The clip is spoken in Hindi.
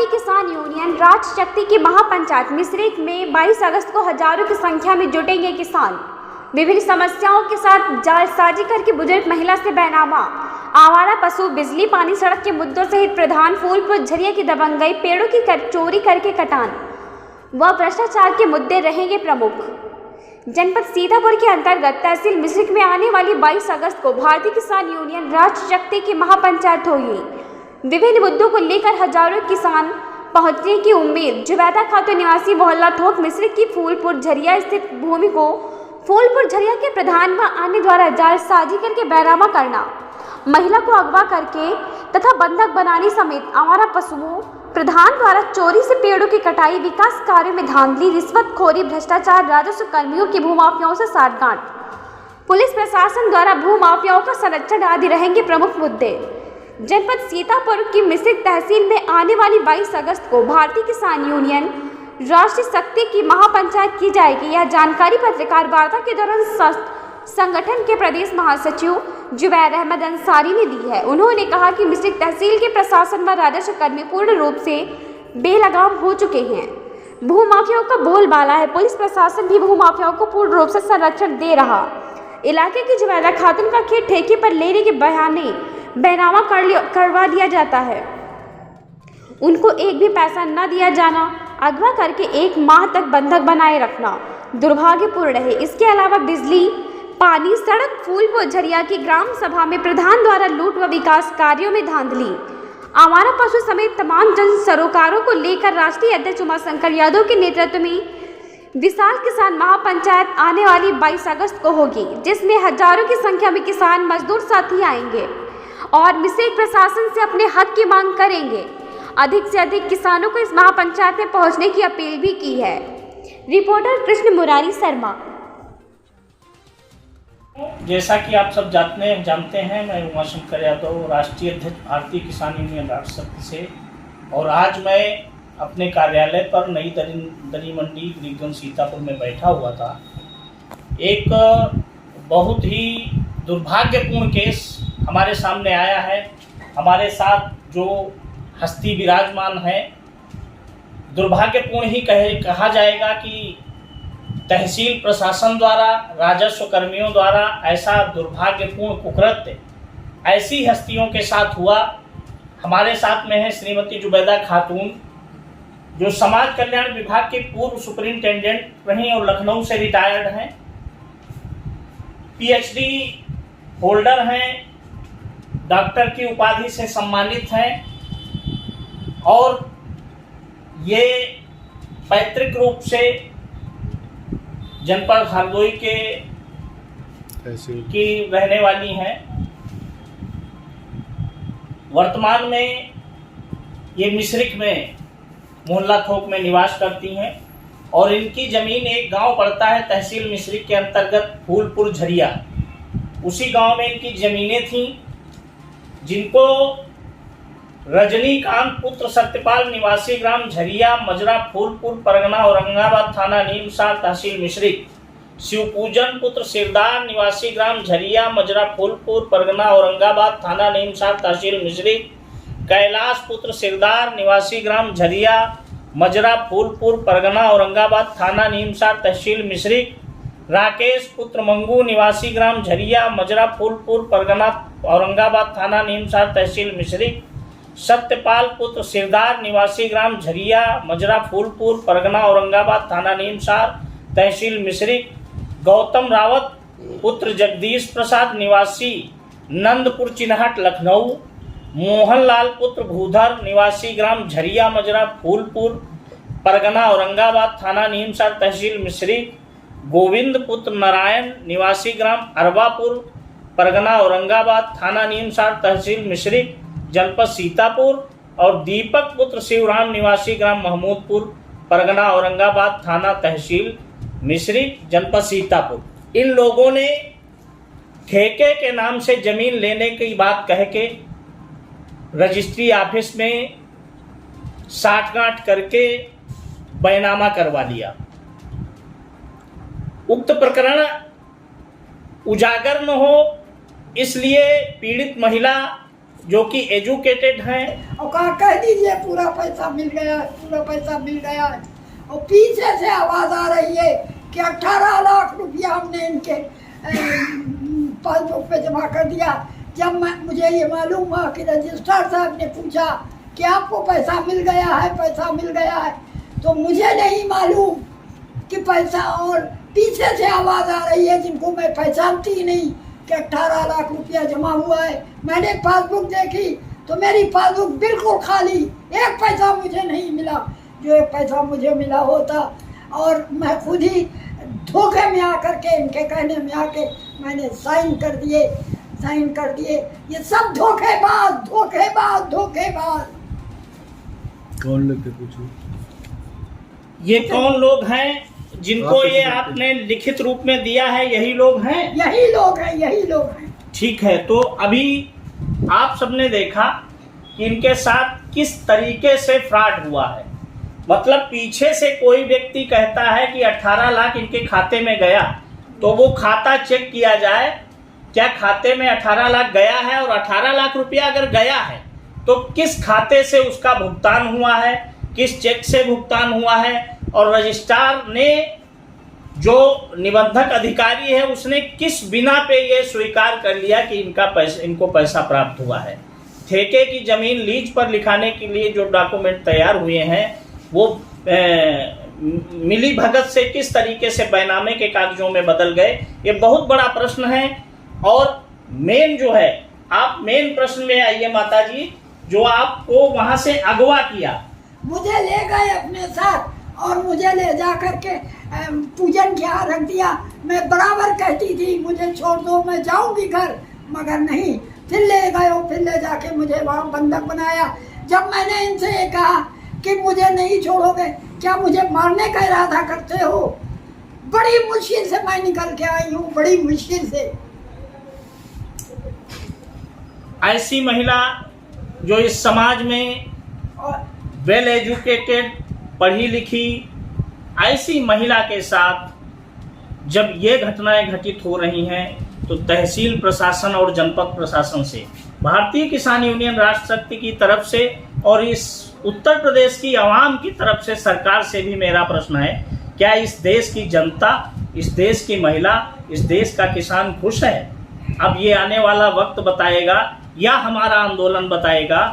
भारतीय किसान यूनियन राष्ट्र शक्ति की महापंचायत मिश्रिख में 22 अगस्त को हजारों की संख्या में जुटेंगे किसान। विभिन्न समस्याओं के साथ जालसाजी करके बुजुर्ग महिला से बैनामा, आवारा पशु, बिजली, पानी, सड़क के मुद्दों सहित प्रधान फूलपुर झरिया की दबंगई, पेड़ों की चोरी करके कटान व भ्रष्टाचार के मुद्दे रहेंगे प्रमुख। जनपद सीतापुर के अंतर्गत तहसील मिश्रिख में आने वाली 22 अगस्त को भारतीय किसान यूनियन राष्ट्र शक्ति की महापंचायत होगी। विभिन्न मुद्दों को लेकर हजारों किसान पहुंचने की उम्मीद। जुबैदा खातून निवासी मोहल्ला थोक मिश्रिख की फूलपुर झरिया स्थित भूमि को फूलपुर झरिया के प्रधान व अन्य द्वारा जालसाजी करके बैनामा करना, महिला को अगवा करके तथा बंधक बनाने समेत आवारा पशुओं, प्रधान द्वारा चोरी से पेड़ों की कटाई, विकास कार्यों में धांधली, रिश्वतखोरी, भ्रष्टाचार, राजस्व कर्मियों की भूमाफियाओं से साठगांठ, पुलिस प्रशासन द्वारा भूमाफियाओं का संरक्षण आदि रहेंगे प्रमुख मुद्दे। जनपद सीतापुर की मिश्रिख तहसील में आने वाली 22 अगस्त को भारतीय किसान यूनियन राष्ट्रीय शक्ति की महापंचायत की जाएगी। यह जानकारी पत्रकार वार्ता के दौरान संगठन के प्रदेश महासचिव जुबैर अहमद अंसारी ने दी है। उन्होंने कहा कि मिश्रिख तहसील के प्रशासन व राजस्व कर्मी पूर्ण रूप से बेलगाम हो चुके हैं। भूमाफियाओं का बोलबाला है। पुलिस प्रशासन भी भूमाफियाओं को पूर्ण रूप से संरक्षण दे रहा। इलाके की जुबैदा खातून का खेत ठेके पर लेने के बहाने बैनामा करवा दिया जाता है। उनको एक भी पैसा न दिया जाना, अगवा करके 1 माह तक बंधक बनाए रखना दुर्भाग्यपूर्ण है। इसके अलावा बिजली, पानी, सड़क, फूलपुर झरिया की ग्राम सभा में प्रधान द्वारा लूट व विकास कार्यों में धांधली, आवारा पशु समेत तमाम जन सरोकारों को लेकर राष्ट्रीय अध्यक्ष उमाशंकर यादव के नेतृत्व में विशाल किसान महापंचायत आने वाली 22 अगस्त को होगी, जिसमें हजारों की संख्या में किसान मजदूर साथी आएंगे और मिश्रिख प्रशासन से अपने हक की मांग करेंगे। अधिक से अधिक किसानों को इस महापंचायत में पहुंचने की अपील भी की है। रिपोर्टर कृष्ण मुरारी शर्मा। जैसा कि आप सब जानते हैं, मैं उमाशंकर यादव, राष्ट्रीय अध्यक्ष भारतीय किसान यूनियन राष्ट्र शक्ति से, और आज मैं अपने कार्यालय पर नई दरी मंडी ग्रीकगंज सीतापुर में बैठा हुआ था। एक बहुत ही दुर्भाग्यपूर्ण केस हमारे सामने आया है। हमारे साथ जो हस्ती विराजमान है, दुर्भाग्यपूर्ण ही कहा जाएगा कि तहसील प्रशासन द्वारा, राजस्व कर्मियों द्वारा ऐसा दुर्भाग्यपूर्ण कुकृत्य ऐसी हस्तियों के साथ हुआ। हमारे साथ में है श्रीमती जुबैदा खातून, जो समाज कल्याण विभाग के पूर्व सुपरिंटेंडेंट रही और लखनऊ से रिटायर्ड हैं, पीएचडी होल्डर हैं, डॉक्टर की उपाधि से सम्मानित हैं, और ये पैतृक रूप से जनपद हरदोई के की रहने वाली हैं। वर्तमान में ये मिश्रिख में मोहल्ला थोक में निवास करती हैं और इनकी जमीन एक गांव पड़ता है तहसील मिश्रिख के अंतर्गत फूलपुर झरिया। उसी गांव में इनकी जमीनें थीं, जिनको रजनीकांत पुत्र सत्यपाल निवासी ग्राम झरिया, मजरा, फूलपुर, परगना, औरंगाबाद थाना नीमसार तहसील मिश्रिख, शिवपूजन पुत्र सिरदार निवासी ग्राम झरिया, मजरा, फूलपुर, परगना, औरंगाबाद थाना नीमसार तहसील मिश्रिख, कैलाश पुत्र सिरदार निवासी ग्राम झरिया, मजरा, फूलपुर, परगना, औरंगाबाद थाना नीमसार तहसील मिश्रिख, राकेश पुत्र मंगू निवासी ग्राम झरिया, मजरा, फूलपुर, परगना, औरंगाबाद थाना नीमसार तहसील मिश्रिख, सत्यपाल पुत्र सिरदार निवासी ग्राम झरिया, मजरा, फूलपुर, परगना, औरंगाबाद थाना नीमसार तहसील मिश्रिख, गौतम रावत पुत्र जगदीश प्रसाद निवासी नंदपुर चिन्हट लखनऊ, मोहनलाल पुत्र भूधर निवासी ग्राम झरिया, मजरा, फूलपुर, परगना, औरंगाबाद थाना नीमसार तहसील मिश्रिख, गोविंद पुत्र नारायण निवासी ग्राम अरबापुर, परगना, औरंगाबाद थाना नीमसार तहसील मिश्रिख, जनपद सीतापुर, और दीपक पुत्र शिवराम निवासी ग्राम महमूदपुर, परगना, औरंगाबाद थाना तहसील मिश्रिख, जनपद सीतापुर। इन लोगों ने ठेके के नाम से जमीन लेने की बात कह के रजिस्ट्री ऑफिस में साठगांठ करके बैनामा करवा लिया। उक्त प्रकरण उजागर न हो, इसलिए पीड़ित महिला जो कि एजुकेटेड हैं। और कहा कह दीजिए पूरा पैसा मिल गया है, पूरा पैसा मिल गया है। और पीछे से आवाज़ आ रही है कि 18 लाख रुपया हमने इनके पासबुक पे जमा कर दिया। जब मुझे ये मालूम हुआ कि रजिस्ट्रार साहब ने पूछा कि आपको पैसा मिल गया है, पैसा मिल गया है, तो मुझे नहीं मालूम कि पैसा, और पीछे से आवाज़ आ रही है जिनको मैं पहचानती ही नहीं कि 18 लाख रुपया जमा हुआ है। मैंने पासबुक देखी तो मेरी पासबुक बिल्कुल खाली, एक पैसा मुझे नहीं मिला। जो एक पैसा मुझे मिला होता, और मैं खुद ही धोखे में आकर के, इनके कहने में आके मैंने साइन कर दिए। ये सब धोखेबाज धोखेबाज धोखेबाज। कौन लोग थे पूछो? ये कौन लोग हैं जिनको ये आपने लिखित रूप में दिया है? यही लोग हैं? यही लोग हैं। ठीक है, तो अभी आप सबने देखा कि इनके साथ किस तरीके से फ्रॉड हुआ है। मतलब पीछे से कोई व्यक्ति कहता है कि 18 लाख इनके खाते में गया, तो वो खाता चेक किया जाए क्या खाते में 18 लाख गया है, और 18 लाख रुपया अगर गया है तो किस खाते से उसका भुगतान हुआ है, किस चेक से भुगतान हुआ है। और रजिस्ट्रार ने, जो निबंधक अधिकारी है, उसने किस बिना पे ये स्वीकार कर लिया कि इनको पैसा प्राप्त हुआ है। ठेके की जमीन लीज पर लिखाने के लिए जो डॉक्यूमेंट तैयार हुए हैं वो मिली भगत से किस तरीके से बैनामे के कागजों में बदल गए, ये बहुत बड़ा प्रश्न है। और मेन जो है, आप मेन प्रश्न में आइए माता जी, जो आपको वहां से अगवा किया। मुझे ले गए अपने साथ और मुझे ले जा करके पूजन किया, रख दिया। मैं बराबर कहती थी मुझे छोड़ दो, मैं जाऊंगी घर, मगर नहीं। फिर ले गए, फिर ले जाके मुझे वहाँ बंधक बनाया। जब मैंने इनसे ये कहा कि मुझे नहीं छोड़ोगे, क्या मुझे मारने का इरादा करते हो, बड़ी मुश्किल से मैं निकल के आई हूँ, बड़ी मुश्किल से। ऐसी महिला जो इस समाज में वेल एजुकेटेड, पढ़ी लिखी, ऐसी महिला के साथ जब ये घटनाएं घटित हो रही हैं, तो तहसील प्रशासन और जनपद प्रशासन से, भारतीय किसान यूनियन राष्ट्र शक्ति की तरफ से और इस उत्तर प्रदेश की आवाम की तरफ से सरकार से भी मेरा प्रश्न है, क्या इस देश की जनता, इस देश की महिला, इस देश का किसान खुश है? अब ये आने वाला वक्त बताएगा या हमारा आंदोलन बताएगा।